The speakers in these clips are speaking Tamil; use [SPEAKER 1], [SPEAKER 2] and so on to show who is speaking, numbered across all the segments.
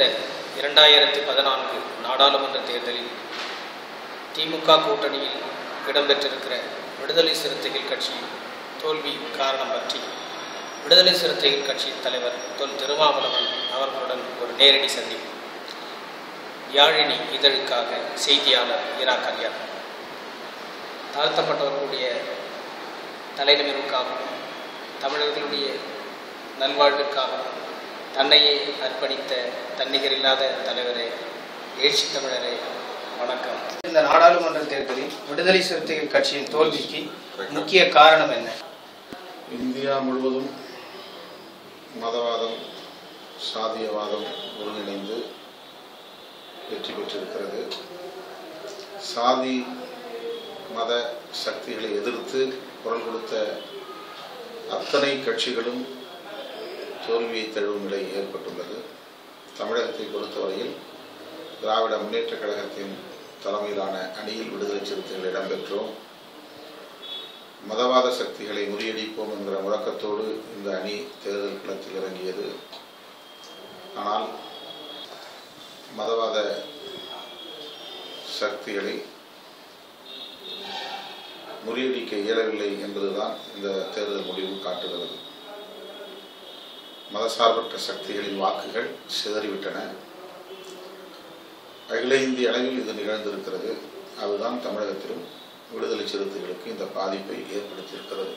[SPEAKER 1] இந்த 2014 நாடாளுமன்ற தேர்தலில் திமுக கூட்டணியில் இடம்பெற்றிருக்கிற விடுதலை சிறுத்தைகள் கட்சி தோல்வி காரணம் பற்றி விடுதலை சிறுத்தைகள் கட்சியின் தலைவர் தொல் திருமாவளவன் அவர்களுடன் ஒரு நேரடி சந்திப்பு. யாழினி இதழுக்காக செய்தியாளர் இரா கல்யாண். தாழ்த்தப்பட்டவர்களுடைய தலைநிமிர்வுக்காகவும் தமிழர்களுடைய நல்வாழ்விற்காகவும் தன்னையே அர்ப்பணித்த தன்னிகரில்லாத தலைவரே, எழுச்சி தமிழரே, வணக்கம். இந்த நாடாளுமன்ற தேர்தலில் விடுதலை சிறுத்தைகள் கட்சியின் தோல்விக்கு முக்கிய காரணம் என்ன?
[SPEAKER 2] இந்தியா முழுவதும் மதவாதம், சாதியவாதம் ஒருங்கிணைந்து வெற்றி பெற்றிருக்கிறது. சாதி மத சக்திகளை எதிர்த்து குரல் கொடுத்த அத்தனை கட்சிகளும் தோல்வியை தழுவும் நிலை ஏற்பட்டுள்ளது. தமிழகத்தை பொறுத்தவரையில் திராவிட முன்னேற்றக் கழகத்தின் தலைமையிலான அணியில் விடுதலை சிறுத்தைகள் இடம்பெற்றோம். மதவாத சக்திகளை முறியடிப்போம் என்கிற முழக்கத்தோடு இந்த அணி தேர்தல் களத்தில் இறங்கியது. ஆனால் மதவாத சக்திகளை முறியடிக்க இயலவில்லை என்பதுதான் இந்த தேர்தல் முடிவு காட்டுகிறது. மதசார்பற்ற சக்திகளின் வாக்குகள் சிதறிவிட்டன. அகில இந்திய அளவில் இது நிகழ்ந்திருக்கிறது. அதுதான் தமிழகத்திலும் விடுதலை சிறுத்தைகளுக்கு இந்த பாதிப்பை ஏற்படுத்தியிருக்கிறது.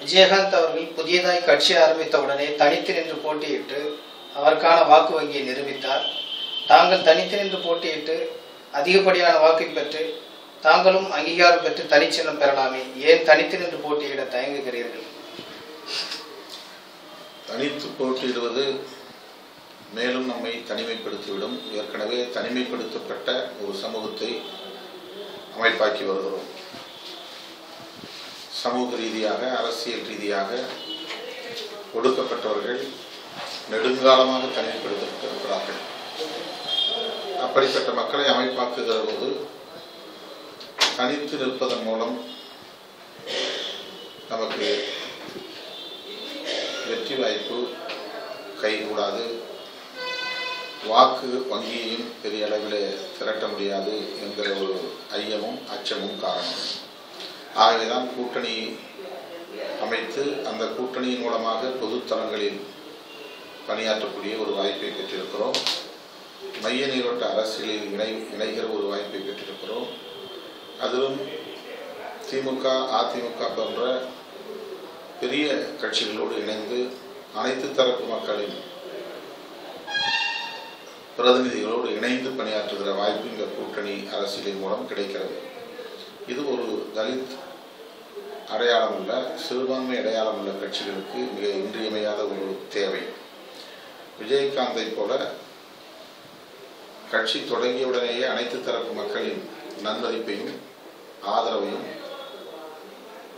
[SPEAKER 1] விஜயகாந்த் அவர்கள் புதியதாய் கட்சி ஆரம்பித்தவுடனே தனித்து நின்று போட்டியிட்டு அவருக்கான வாக்கு வங்கியை நிரூபித்தார். தாங்கள் தனித்து நின்று போட்டியிட்டு அதிகப்படியான வாக்கை பெற்று தாங்களும் அங்கீகாரம் பெற்று தனிச்சின்னம் பெறலாமே, ஏன் தனித்து நின்று போட்டியிட தயங்குகிறீர்கள்?
[SPEAKER 2] தனித்து போட்டியிடுவது மேலும் நம்மை தனிமைப்படுத்திவிடும். ஏற்கனவே தனிமைப்படுத்தப்பட்ட ஒரு சமூகத்தை அமைப்பாக்கி வருகிறோம். சமூக ரீதியாக, அரசியல் ரீதியாக ஒடுக்கப்பட்டவர்கள் நெடுங்காலமாக தனிமைப்படுத்தப்பட்டிருக்கிறார்கள். அப்படிப்பட்ட மக்களை அமைப்பாக்குகிற போது தனித்து நிற்பதன் மூலம் நமக்கு வெற்றி வாய்ப்பு கைகூடாது. வாக்கு வங்கியையும் பெரிய அளவில் திரட்ட முடியாது என்கிற ஒரு ஐயமும் அச்சமும் காரணம். ஆகவேதான் கூட்டணி அமைத்து அந்த கூட்டணியின் மூலமாக பொதுத்தலங்களில் பணியாற்றக்கூடிய ஒரு வாய்ப்பை பெற்றிருக்கிறோம். மைய நீரோட்ட அரசியலில் இணைகிற ஒரு வாய்ப்பை பெற்றிருக்கிறோம். அதிலும் திமுக, அதிமுக போன்ற பெரிய கட்சிகளோடு இணைந்து அனைத்து தரப்பு மக்களின் பிரதிநிதிகளோடு இணைந்து பணியாற்றுகிற வாய்ப்பு இந்த கூட்டணி அரசியலின் மூலம் கிடைக்கிறது. இது ஒரு தலித் அடையாளம் உள்ள, சிறுபான்மை அடையாளம் உள்ள கட்சிகளுக்கு மிக இன்றியமையாத ஒரு தேவை. விஜயகாந்தை போல கட்சி தொடங்கியவுடனேயே அனைத்து தரப்பு மக்களின் நன்மதிப்பையும் ஆதரவையும்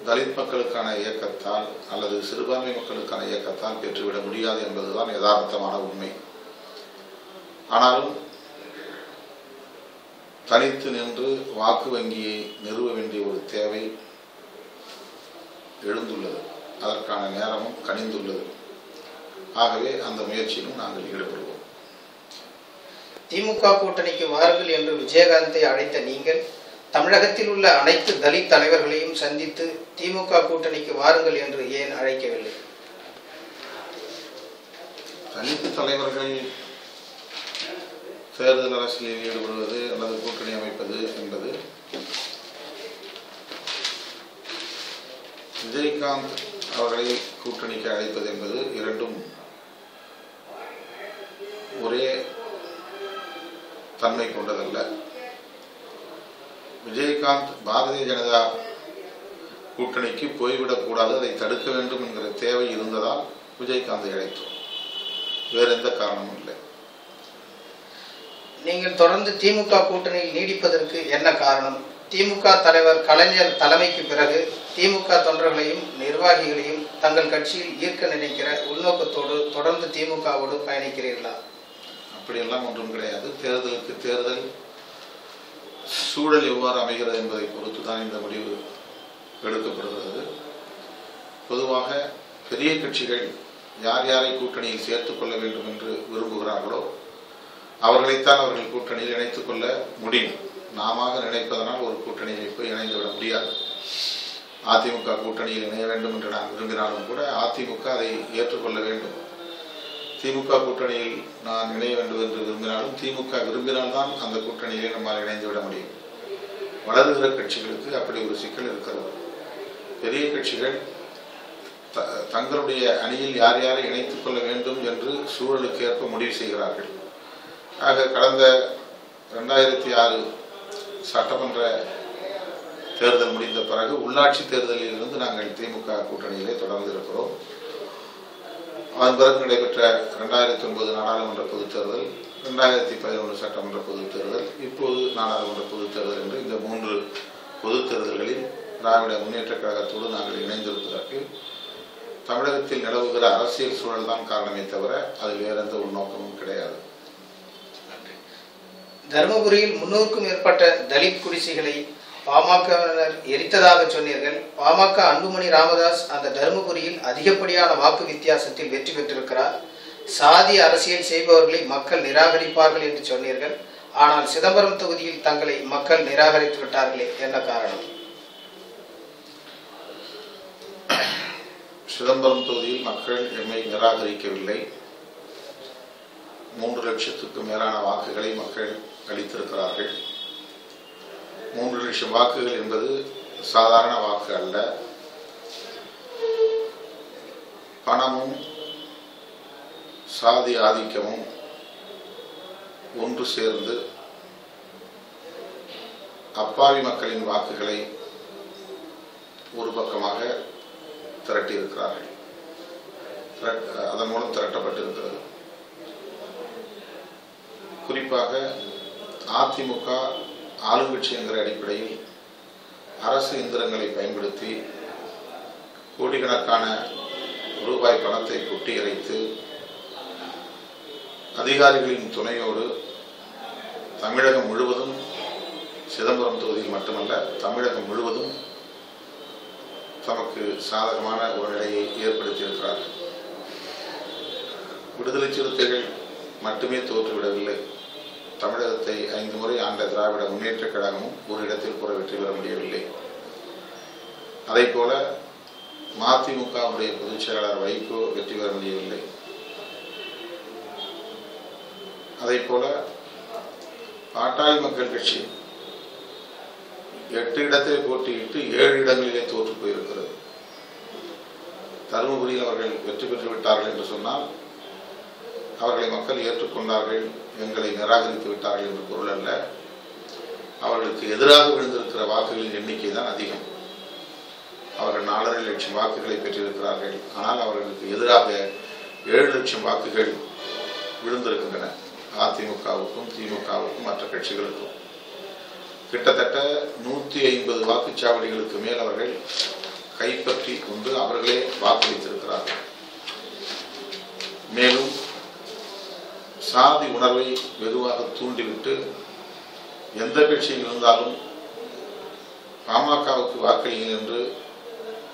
[SPEAKER 2] தலித் மக்களுக்கான இயக்கத்தால் அல்லது சிறுபான்மை மக்களுக்கான இயக்கத்தால் பெற்றுவிட முடியாது என்பதுதான் யதார்த்தமான உண்மை. ஆனாலும் தனித்து நின்று வாக்கு வங்கியை நிறுவ வேண்டிய ஒரு தேவை எழுந்துள்ளது. அதற்கான நேரமும் கனிந்துள்ளது. ஆகவே அந்த முயற்சியிலும் நாங்கள் ஈடுபடுவோம்.
[SPEAKER 1] திமுக கூட்டணிக்கு வாருங்கள் என்று விஜயகாந்தை அழைத்த நீங்கள் தமிழகத்தில் உள்ள அனைத்து தலித் தலைவர்களையும் சந்தித்து திமுக கூட்டணிக்கு வாருங்கள் என்று ஏன் அழைக்கவில்லை?
[SPEAKER 2] தலித் தலைவர்கள் தேர்தல் அரசியலில் ஈடுபடுவது அல்லது கூட்டணி அமைப்பது என்பது விஜயகாந்த் அவர்களை கூட்டணிக்கு அழைப்பது என்பது இரண்டும் ஒரே தன்மை கொண்டதல்ல. விஜயகாந்த் பாரதிய ஜனதா கூட்டணிக்கு போய்விடக்கூடாது, அதை தடுக்க வேண்டும் என்கிற தேவை இருந்ததால் விஜயகாந்தை அழைத்தோம். வேற எந்த காரணமும் இல்லை.
[SPEAKER 1] நீங்கள் தொடர்ந்து திமுக கூட்டணியில் நீடிப்பதற்கு என்ன காரணம்? திமுக தலைவர் கலைஞர் தலைமைக்கு பிறகு திமுக தொண்டர்களையும் நிர்வாகிகளையும் தங்கள் கட்சியில் ஈர்க்க நினைக்கிற உள்நோக்கத்தோடு தொடர்ந்து திமுகவோடு பயணிக்கிறீர்களா?
[SPEAKER 2] அப்படியெல்லாம் ஒன்றும் கிடையாது. தேர்தலுக்கு தேர்தல் சூழல் எவ்வாறு அமைகிறது என்பதை பொறுத்து தான் இந்த முடிவு எடுக்கப்படுகிறது. பொதுவாக பெரிய கட்சிகள் யார் யாரை கூட்டணியில் சேர்த்துக் கொள்ள வேண்டும் என்று விரும்புகிறார்களோ அவர்களைத்தான் அவர்கள் கூட்டணியில் இணைத்துக் கொள்ள முடியும். நாம நினைப்பதனால் ஒரு கூட்டணியில் போய் இணைந்துவிட முடியாது. அதிமுக கூட்டணியில் இணைய வேண்டும் என்று நான் விரும்பினாலும் கூட அதிமுக அதை ஏற்றுக்கொள்ள வேண்டும். திமுக கூட்டணியில் நான் இணைய வேண்டும் என்று விரும்பினாலும் திமுக விரும்பினால்தான் அந்த கூட்டணியிலே நம்மால் இணைந்துவிட முடியும். வளருகிற கட்சிகளுக்கு அப்படி ஒரு சிக்கல் இருக்கிறது. பெரிய கட்சிகள் தங்களுடைய அணியில் யார் யாரை இணைத்துக் கொள்ள வேண்டும் என்று சூழலுக்கு ஏற்ப முடிவு செய்கிறார்கள். ஆக கடந்த 2006 சட்டமன்ற தேர்தல் முடிந்த பிறகு உள்ளாட்சி தேர்தலில் இருந்து நாங்கள் திமுக கூட்டணியிலே தொடர்ந்து இருக்கிறோம். அதன் பிறகு நடைபெற்ற 2009 நாடாளுமன்ற பொதுத் தேர்தல், 2011 சட்டமன்ற பொதுத் தேர்தல், இப்போது நாடாளுமன்ற பொதுத் தேர்தல் என்று இந்த 3 பொதுத் தேர்தல்களில் திராவிட முன்னேற்ற கழகத்தோடு நாங்கள் இணைந்திருப்பதற்கு தமிழகத்தில் நிலவுகிற அரசியல் சூழல் தான் காரணமே தவிர அதில் வேற எந்த உள்நோக்கமும் கிடையாது.
[SPEAKER 1] தருமபுரியில் 300க்கும் மேற்பட்ட தலித் குடிசைகளை பாமகவினர் எரித்ததாக சொன்னீர்கள். பாமக அன்புமணி ராமதாஸ் அந்த தருமபுரியில் அதிகப்படியான வாக்கு வித்தியாசத்தில் வெற்றி பெற்றிருக்கிறார். சாதி அரசியல் செய்பவர்களை மக்கள் நிராகரிப்பார்கள் என்று சொன்னீர்கள். ஆனால் சிதம்பரம் தொகுதியில் தங்களை மக்கள் நிராகரித்து விட்டார்களே, என்ன காரணம்?
[SPEAKER 2] சிதம்பரம் தொகுதியில் மக்கள் எம்மை நிராகரிக்கவில்லை. 3 லட்சத்துக்கும் மேலான வாக்குகளை மக்கள் அளித்திருக்கிறார்கள். 3 லட்சம் வாக்குகள் என்பது சாதாரண வாக்கு அல்ல. பணமும் சாதி ஆதிக்கமும் ஒன்று சேர்ந்து அப்பாவி மக்களின் வாக்குகளை ஒரு பக்கமாக திரட்டியிருக்கிறார்கள். அதன் மூலம் திரட்டப்பட்டிருக்கிறது. குறிப்பாக அதிமுக ஆளுங்கட்சி என்கிற அடிப்படையில் அரசு இயந்திரங்களை பயன்படுத்தி கோடிக்கணக்கான ரூபாய் பணத்தை கொட்டி இறைத்து அதிகாரிகளின் துணையோடு தமிழகம் முழுவதும், சிதம்பரம் தொகுதியில் மட்டுமல்ல தமிழகம் முழுவதும் தமக்கு சாதகமான ஒரு நிலையை ஏற்படுத்தியிருக்கிறார்கள். விடுதலை சிறுத்தைகள் மட்டுமே தோற்றுவிடவில்லை. தமிழகத்தை 5 முறை ஆண்ட திராவிட முன்னேற்ற கழகமும் ஒரு இடத்தில் கூட வெற்றி பெற முடியவில்லை. அதை போல மதிமுகவுடைய பொதுச் செயலாளர் வைகோ வெற்றி பெற முடியவில்லை. அதை போல பாட்டாளி மக்கள் கட்சி 8 இடத்தில் போட்டியிட்டு 7 இடங்களிலே தோற்று போயிருக்கிறது. தருமபுரியில் அவர்கள் வெற்றி பெற்று விட்டார்கள் என்று சொன்னால் அவர்களை மக்கள் ஏற்றுக்கொண்டார்கள், எங்களை நிராகரித்து விட்டார்கள் என்று பொருள் அல்ல. அவர்களுக்கு எதிராக விழுந்திருக்கிற வாக்குகளின் எண்ணிக்கை தான் அதிகம். அவர்கள் 4.5 லட்சம் வாக்குகளை பெற்றிருக்கிறார்கள். ஆனால் அவர்களுக்கு எதிராக 7 லட்சம் வாக்குகள் விழுந்திருக்கின்றன. அதிமுகவுக்கும் திமுகவுக்கும் மற்ற கட்சிகளுக்கும் கிட்டத்தட்ட 150 வாக்குச்சாவடிகளுக்கு மேல் அவர்கள் கைப்பற்றி கொண்டு அவர்களே வாக்களித்திருக்கிறார்கள். மேலும் சாதி உணர்வை வெகுவாக தூண்டிவிட்டு எந்த கட்சியில் இருந்தாலும் பாமகவுக்கு வாக்களியுங்கள் என்று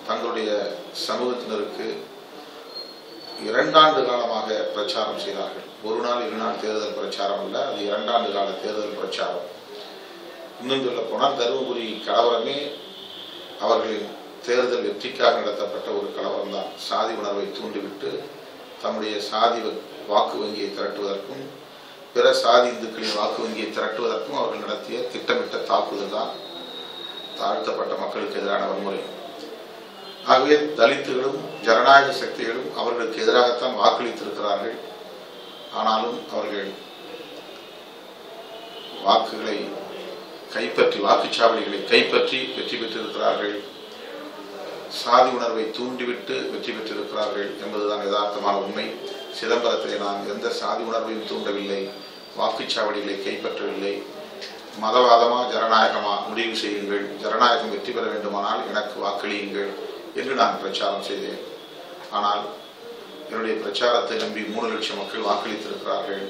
[SPEAKER 2] தங்களுடைய சமூகத்தினருக்கு 2 ஆண்டு காலமாக பிரச்சாரம் செய்தார்கள். 1 நாள் 2 நாள் தேர்தல் பிரச்சாரம் அல்ல, அது 2 ஆண்டு கால தேர்தல் பிரச்சாரம். இன்னும் சொல்ல போனால் தருமபுரி கலவரமே அவர்களின் தேர்தல் வெற்றிக்காக நடத்தப்பட்ட ஒரு கலவரம் தான். சாதி உணர்வை தூண்டிவிட்டு தம்முடைய சாதி வாக்கு வங்கியை திரட்டுவதற்கும் பிற சாதி இந்துக்களின் வாக்கு வங்கியை திரட்டுவதற்கும் அவர்கள் நடத்திய திட்டமிட்ட தாக்குதல் தான் தாழ்த்தப்பட்ட மக்களுக்கு எதிரான வன்முறை. ஆகவே தலித்துகளும் ஜனநாயக சக்திகளும் அவர்களுக்கு எதிராகத்தான் வாக்களித்திருக்கிறார்கள். ஆனாலும் அவர்கள் வாக்குகளை கைப்பற்றி, வாக்குச்சாவடிகளை கைப்பற்றி வெற்றி பெற்றிருக்கிறார்கள். சாதி உணர்வை தூண்டிவிட்டு வெற்றி பெற்றிருக்கிறார்கள் என்பதுதான் யதார்த்தமான உண்மை. சிதம்பரத்திலே நான் எந்த சாதி உணர்வையும் தூண்டவில்லை, வாக்குச்சாவடிகளை கைப்பற்றவில்லை. மதவாதமா ஜனநாயகமா முடிவு செய்யுங்கள், ஜனநாயகம் வெற்றி பெற வேண்டுமானால் எனக்கு வாக்களியுங்கள் என்று நான் பிரச்சாரம் செய்தேன். ஆனால் என்னுடைய பிரச்சாரத்தை நம்பி 3 லட்சம் மக்கள் வாக்களித்திருக்கிறார்கள்.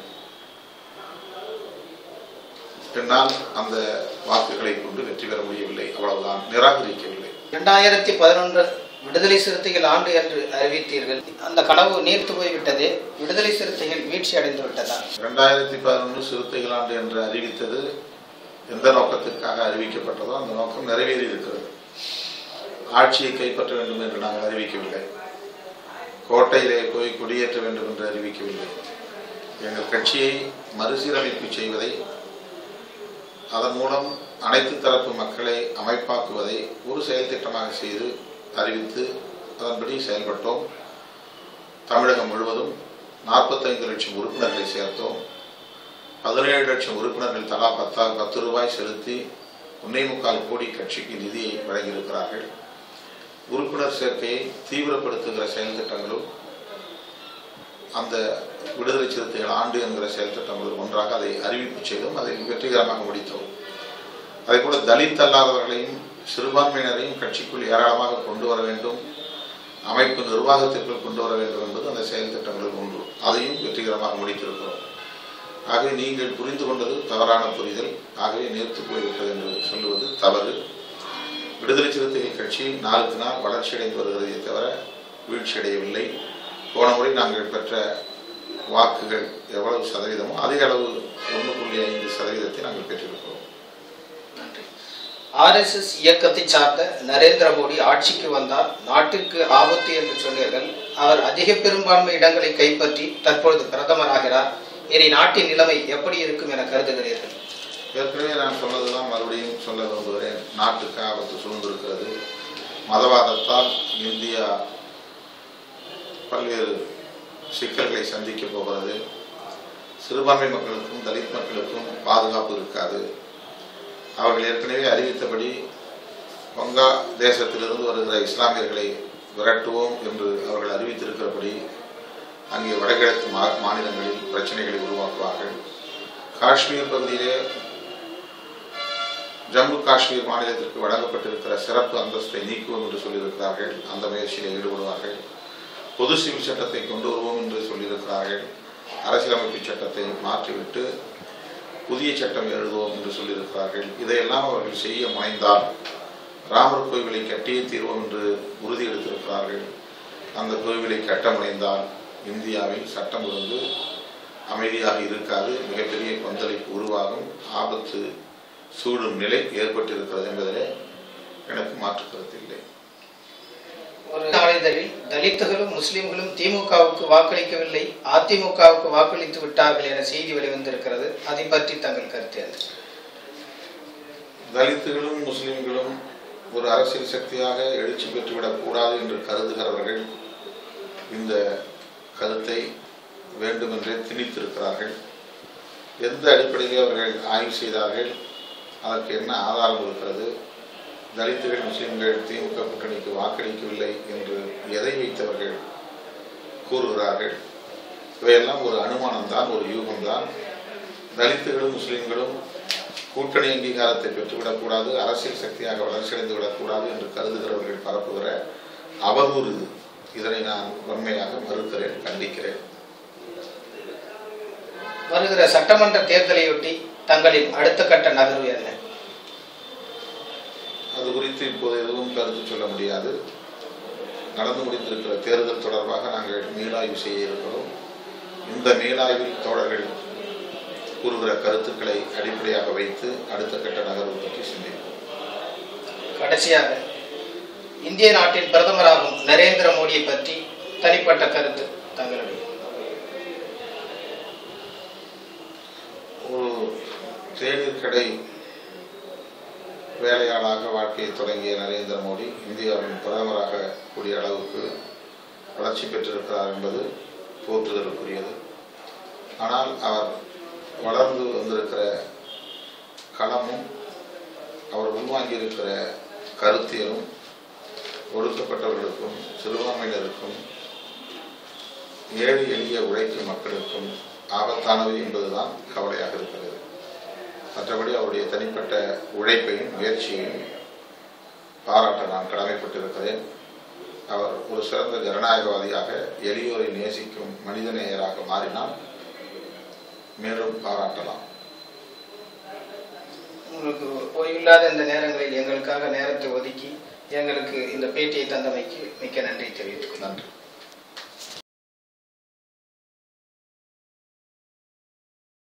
[SPEAKER 2] என்னால் அந்த வாக்குகளை கொண்டு வெற்றி பெற முடியவில்லை, அவ்வளவுதான், நிராகரிக்கவில்லை.
[SPEAKER 1] 2011 விடுதலை சிறுத்தைகள் ஆண்டு என்று அறிவித்தீர்கள். அந்த கனவு நீர்த்து போய்விட்டதே. விடுதலை சிறுத்தைகள் வீழ்ச்சி அடைந்து விட்டதா?
[SPEAKER 2] 2011 சிறுத்தைகள் ஆண்டு என்று அறிவித்தது எந்த நோக்கத்திற்காக அறிவிக்கப்பட்டதோ அந்த நோக்கம் நிறைவேறி இருக்கிறது. ஆட்சியை கைப்பற்ற வேண்டும் என்று நாங்கள் அறிவிக்கவில்லை. கோட்டையிலே போய் குடியேற்ற வேண்டும் என்று அறிவிக்கவில்லை. எங்கள் கட்சியை மறுசீரமைப்பு செய்வதை, அதன் மூலம் அனைத்து தரப்பு மக்களை அமைப்பாக்குவதை ஒரு செயல் திட்டமாக செய்து அறிவித்து அதன்படி செயல்பட்டோம். தமிழகம் முழுவதும் 45 லட்சம் உறுப்பினர்களை சேர்த்தோம். 17 லட்சம் உறுப்பினர்கள் தலா 10 ரூபாய் செலுத்தி 1.25 கோடி கட்சிக்கு நிதியை வழங்கியிருக்கிறார்கள். உறுப்பினர் சேர்க்கையை தீவிரப்படுத்துகிற செயல் திட்டங்களும் அந்த விடுதலை சிறுத்தைகள் ஆண்டு என்கிற செயல் திட்டங்களும் ஒன்றாக அதை அறிவிப்பு செய்தோம். அதை வெற்றிகரமாக முடித்தோம். அதே போல தலித் அல்லாதவர்களையும் சிறுபான்மையினரையும் கட்சிக்குள் ஏராளமாக கொண்டு வர வேண்டும், அமைப்பு நிர்வாகத்திற்குள் கொண்டு வர வேண்டும் என்பது அந்த செயல் திட்டங்களில் ஒன்று. அதையும் வெற்றிகரமாக முடித்திருக்கிறோம். ஆகவே நீங்கள் புரிந்து கொண்டது தவறான புரிதல். ஆகவே நேர்த்து போய்விட்டது என்று சொல்லுவது தவறு. விடுதலை சிறுத்தைகள் கட்சி நாளுக்கு நாள் வளர்ச்சியடைந்து வருகிறதே தவிர வீழ்ச்சியடையவில்லை. போன முறை நாங்கள் பெற்ற வாக்குகள் எவ்வளவு சதவீதமோ அதே அளவு 1.5% நாங்கள் பெற்றிருக்கிறோம்.
[SPEAKER 1] RSS இயக்கத்தை சார்ந்த நரேந்திர மோடி ஆட்சிக்கு வந்தால் நாட்டிற்கு ஆபத்து என்று சொன்னீர்கள். அவர் அதிக பெரும்பான்மை இடங்களை கைப்பற்றி தற்பொழுது பிரதமராகிறார். இனி நாட்டின் நிலைமை எப்படி இருக்கும் என கருதுகிறீர்கள்?
[SPEAKER 2] ஏற்கனவே நான் சொன்னதெல்லாம் மறுபடியும் சொல்ல விரும்புகிறேன். நாட்டுக்கு ஆபத்து சூழ்ந்திருக்கிறது. மதவாதத்தால் இந்தியா பல்வேறு சிக்கல்களை சந்திக்க போகிறது. சிறுபான்மை மக்களுக்கும் தலித் மக்களுக்கும் பாதுகாப்பு இருக்காது. அவர்கள் ஏற்கனவே அறிவித்தபடி வங்கா தேசத்திலிருந்து வருகிற இஸ்லாமியர்களை விரட்டுவோம் என்று அவர்கள் அறிவித்திருக்கிறபடி அங்கே வடகிழக்கு மாநிலங்களில் பிரச்சனைகளை உருவாக்குவார்கள். காஷ்மீர் பகுதியிலே ஜம்மு காஷ்மீர் மாநிலத்திற்கு வழங்கப்பட்டிருக்கிற சிறப்பு அந்தஸ்தை நீக்குவோம் என்று சொல்லியிருக்கிறார்கள். அந்த முயற்சியில் ஈடுபடுவார்கள். பொது சிவில் சட்டத்தை கொண்டு வருவோம் என்று சொல்லியிருக்கிறார்கள். அரசியலமைப்பு சட்டத்தை மாற்றிவிட்டு புதிய சட்டம் எழுதுவோம் என்று சொல்லியிருக்கிறார்கள். இதையெல்லாம் அவர்கள் செய்ய முனைந்தால் ராமர் கோவிலை கட்டியே தீர்வோம் என்று உறுதி எடுத்திருக்கிறார்கள். அந்த கோவிலை கட்ட முனைந்தால் இந்தியாவில் சட்டம் ஒழுங்கு அமைதியாக இருக்காது. மிகப்பெரிய கொந்தளிப்பு உருவாகும். ஆபத்து சூடும் நிலை ஏற்பட்டிருக்கிறது என்பதிலே எனக்கு மாற்று கருத்து இல்லை.
[SPEAKER 1] ஒரு நாளிதழில் தலித்துகளும் முஸ்லிம்களும் திமுகவுக்கு வாக்களிக்கவில்லை, அதிமுகவுக்கு வாக்களித்து விட்டார்கள் என செய்தி வெளிவந்திருக்கிறது. அதை பற்றி தங்கள் கருத்து என்ன?
[SPEAKER 2] தலித்துகளும் முஸ்லிம்களும் ஒரு அரசியல் சக்தியாக எழுச்சி பெற்றுவிடக் கூடாது என்று கருதுகிறவர்கள் இந்த கருத்தை வேண்டுமென்றே திணித்திருக்கிறார்கள். எந்த அடிப்படையில் அவர்கள் ஆய்வு செய்தார்கள்? அதற்கு என்ன ஆதாரம் இருக்கிறது? தலித்துகள் முஸ்லிம்கள் திமுக கூட்டணிக்கு வாக்களிக்கவில்லை என்று எதை வைத்தவர்கள் கூறுகிறார்கள்? இவையெல்லாம் ஒரு அனுமானம்தான், ஒரு யூகம்தான். தலித்துகளும் முஸ்லிம்களும் கூட்டணி அங்கீகாரத்தை பெற்றுவிடக்கூடாது, அரசியல் சக்தியாக வளர்ச்சியடைந்து விடக்கூடாது என்று கருதுகிறவர்கள் பரப்புகிற அவதூறு. இதனை நான் வன்மையாக மறுக்கிறேன், கண்டிக்கிறேன்.
[SPEAKER 1] வருகிற சட்டமன்ற தேர்தலையொட்டி தங்களின் அடுத்த கட்ட நகர்வு என்ன?
[SPEAKER 2] அது குறித்து இப்போது எதுவும் கருத்து சொல்ல முடியாது. நடந்து முடிந்திருக்கிற தேர்தல் தொடர்பாக நாங்கள் மீளாய்வு செய்ய இருக்கிறோம். இந்த மீளாய்வில் தோழர்கள் கூறுகிற கருத்துக்களை அடிப்படையாக வைத்து அடுத்த கட்ட நகர்வு பற்றி சிந்திப்போம்.
[SPEAKER 1] கடைசியாக இந்திய நாட்டின் பிரதமராகும் நரேந்திர மோடியை பற்றி தனிப்பட்ட கருத்து தங்களுடைய?
[SPEAKER 2] ஒரு தேநீர் கடை வேலையாளாக வாழ்க்கையை தொடங்கிய நரேந்திர மோடி இந்தியாவின் பிரதமராக கூடிய அளவுக்கு வளர்ச்சி பெற்றிருக்கிறார் என்பது போற்றுதலுக்குரியது. ஆனால் அவர் வளர்ந்து வந்திருக்கிற களமும் அவர் உள்வாங்கியிருக்கிற கருத்தியலும் ஒடுக்கப்பட்டவர்களுக்கும் சிறுபான்மையினருக்கும் ஏழை எளிய உழைக்கும் மக்களுக்கும் ஆபத்தானவை என்பதுதான் கவலையாக இருக்கிறது. மற்றபடி அவருடைய தனிப்பட்ட உழைப்பையும் முயற்சியையும் பாராட்ட நான் கடமைப்பட்டிருக்கிறேன். அவர் ஒரு சிறந்த ஜனநாயகவாதியாக எளியோரை நேசிக்கும் மனிதநேயராக மாறினால் மேலும் பாராட்டலாம்.
[SPEAKER 1] உங்களுக்கு ஓய்வில்லாத இந்த நேரங்களில் எங்களுக்காக நேரத்தை ஒதுக்கி எங்களுக்கு இந்த பேட்டியை தந்தமைக்கு மிக்க நன்றி தெரிவித்துக் கொள்கிறேன்.
[SPEAKER 2] நன்றி.